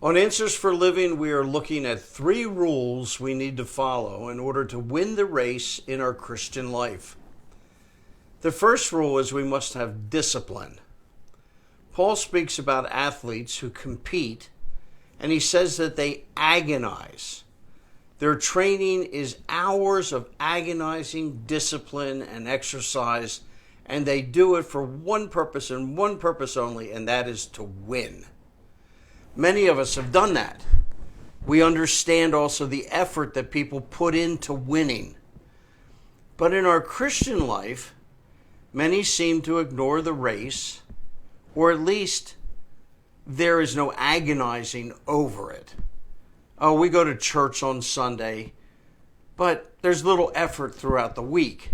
On Answers for Living, we are looking at 3 rules we need to follow in order to win the race in our Christian life. The first rule is we must have discipline. Paul speaks about athletes who compete, and he says that they agonize. Their training is hours of agonizing discipline and exercise, and they do it for one purpose and one purpose only, and that is to win. Many of us have done that. We understand also the effort that people put into winning. But in our Christian life, many seem to ignore the race, or at least there is no agonizing over it. Oh, we go to church on Sunday, but there's little effort throughout the week.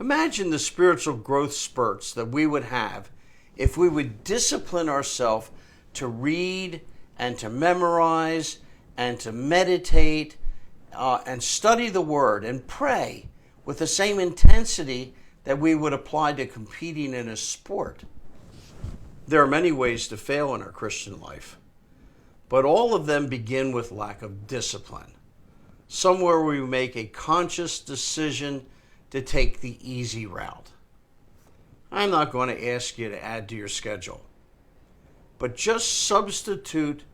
Imagine the spiritual growth spurts that we would have if we would discipline ourselves to read and to memorize and to meditate and study the Word and pray with the same intensity that we would apply to competing in a sport. There are many ways to fail in our Christian life, but all of them begin with lack of discipline. Somewhere we make a conscious decision to take the easy route. I'm not going to ask you to add to your schedule, but just substitute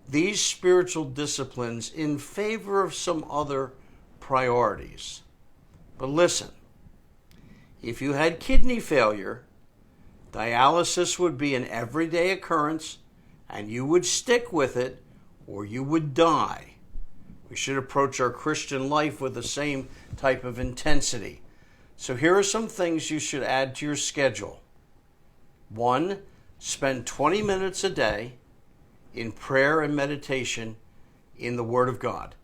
these spiritual disciplines in favor of some other priorities. But listen, if you had kidney failure, dialysis would be an everyday occurrence, and you would stick with it, or you would die. We should approach our Christian life with the same type of intensity. So here are some things you should add to your schedule. 1, spend 20 minutes a day in prayer and meditation in the Word of God.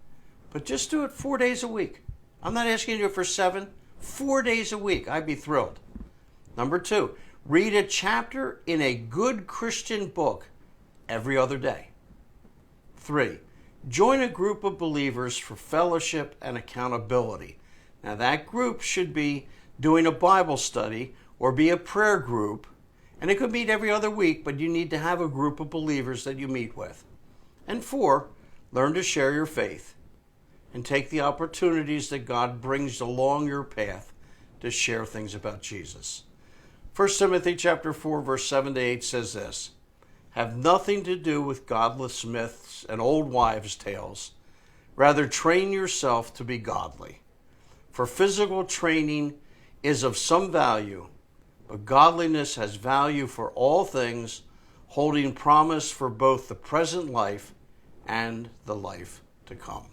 But just do it 4 days a week. I'm not asking you to do it for 7, 4 days a week. I'd be thrilled. Number 2, read a chapter in a good Christian book every other day. 3, join a group of believers for fellowship and accountability. Now that group should be doing a Bible study or be a prayer group, and it could meet every other week, but you need to have a group of believers that you meet with. And 4, learn to share your faith and take the opportunities that God brings along your path to share things about Jesus. 1 Timothy chapter 4, verse 7 to 8 says this: have nothing to do with godless myths and old wives' tales. Rather, train yourself to be godly. For physical training is of some value, but godliness has value for all things, holding promise for both the present life and the life to come.